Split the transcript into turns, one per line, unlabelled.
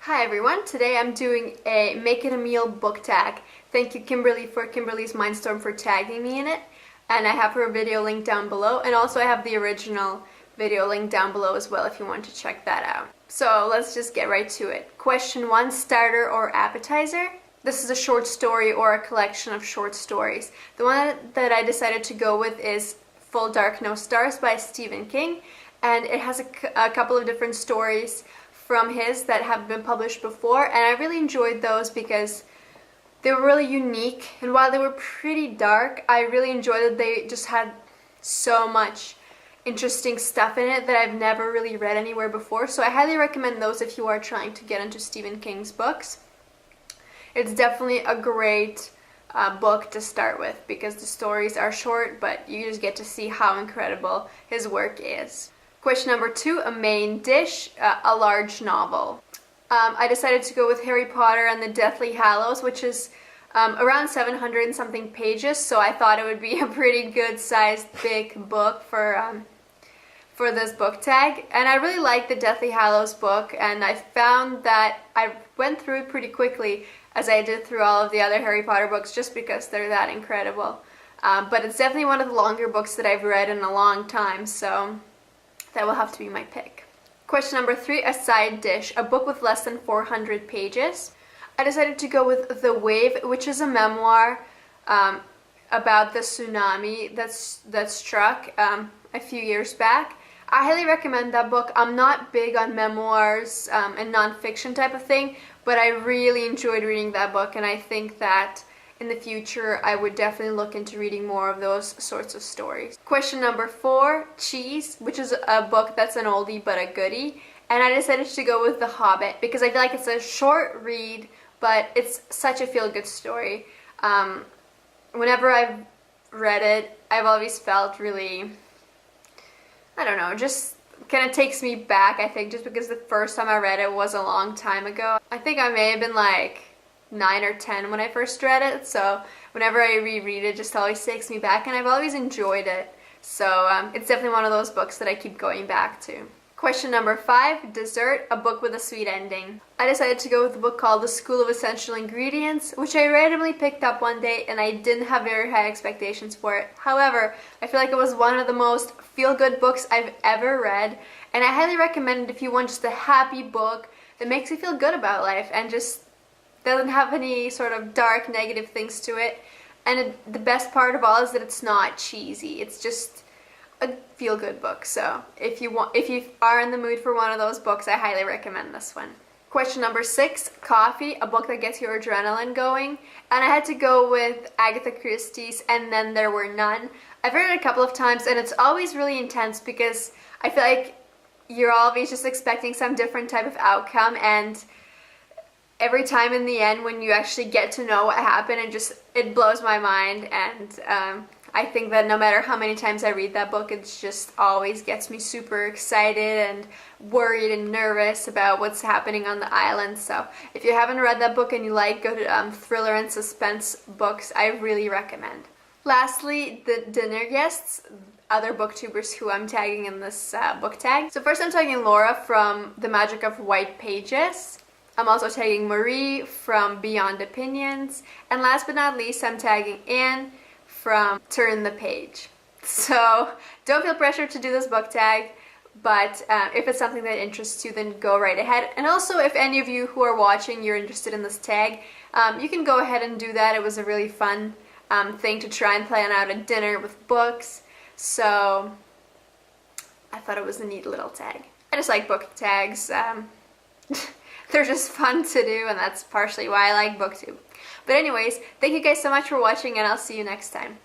Hi everyone, today I'm doing a Make It a Meal book tag. Thank you Kimberly for Kimberly's Mindstorm for tagging me in it. And I have her video link down below, and also I have the original video link down below as well if you want to check that out. So let's just get right to it. Question 1, starter or appetizer? This is a short story or a collection of short stories. The one that I decided to go with is Full Dark No Stars by Stephen King, and it has a couple of different stories from his that have been published before, and I really enjoyed those because they were really unique, and while they were pretty dark, I really enjoyed that they just had so much interesting stuff in it that I've never really read anywhere before. So I highly recommend those if you are trying to get into Stephen King's books. It's definitely a great book to start with because the stories are short, but you just get to see how incredible his work is. Question number 2, a main dish, a large novel. I decided to go with Harry Potter and the Deathly Hallows, which is around 700 and something pages, so I thought it would be a pretty good sized big book for this book tag. And I really liked the Deathly Hallows book, and I found that I went through it pretty quickly as I did through all of the other Harry Potter books just because they're that incredible. But it's definitely one of the longer books that I've read in a long time, so that will have to be my pick. Question number 3, a side dish, a book with less than 400 pages. I decided to go with The Wave, which is a memoir about the tsunami that struck a few years back. I highly recommend that book. I'm not big on memoirs and nonfiction type of thing, but I really enjoyed reading that book, and I think that in the future I would definitely look into reading more of those sorts of stories. Question number 4, Cheese, which is a book that's an oldie but a goodie, and I decided to go with The Hobbit because I feel like it's a short read, but it's such a feel-good story. Whenever I've read it, I've always felt really, I don't know, just kind of takes me back, I think, just because the first time I read it was a long time ago. I think I may have been like 9 or 10 when I first read it, so whenever I reread it, it just always takes me back, and I've always enjoyed it. So it's definitely one of those books that I keep going back to. Question number 5, dessert, a book with a sweet ending. I decided to go with a book called The School of Essential Ingredients, which I randomly picked up one day, and I didn't have very high expectations for it. However, I feel like it was one of the most feel-good books I've ever read, and I highly recommend it if you want just a happy book that makes you feel good about life and just doesn't have any sort of dark negative things to it. And the best part of all is that it's not cheesy. It's just a feel-good book. So if you are in the mood for one of those books, I highly recommend this one. Question number 6, coffee, a book that gets your adrenaline going. And I had to go with Agatha Christie's And Then There Were None. I've read it a couple of times, and it's always really intense because I feel like you're always just expecting some different type of outcome, and every time in the end when you actually get to know what happened, it blows my mind. And I think that no matter how many times I read that book, it just always gets me super excited and worried and nervous about what's happening on the island. So if you haven't read that book and you like good thriller and suspense books, I really recommend. Lastly, the dinner guests, other booktubers who I'm tagging in this book tag. So first I'm tagging Laura from The Magic of White Pages. I'm also tagging Marie from Beyond Opinions. And last but not least, I'm tagging Anne from Turn the Page. So don't feel pressured to do this book tag, but if it's something that interests you, then go right ahead. And also, if any of you who are watching, you're interested in this tag, you can go ahead and do that. It was a really fun thing to try and plan out a dinner with books. So I thought it was a neat little tag. I just like book tags. They're just fun to do, and that's partially why I like BookTube. But anyways, thank you guys so much for watching, and I'll see you next time.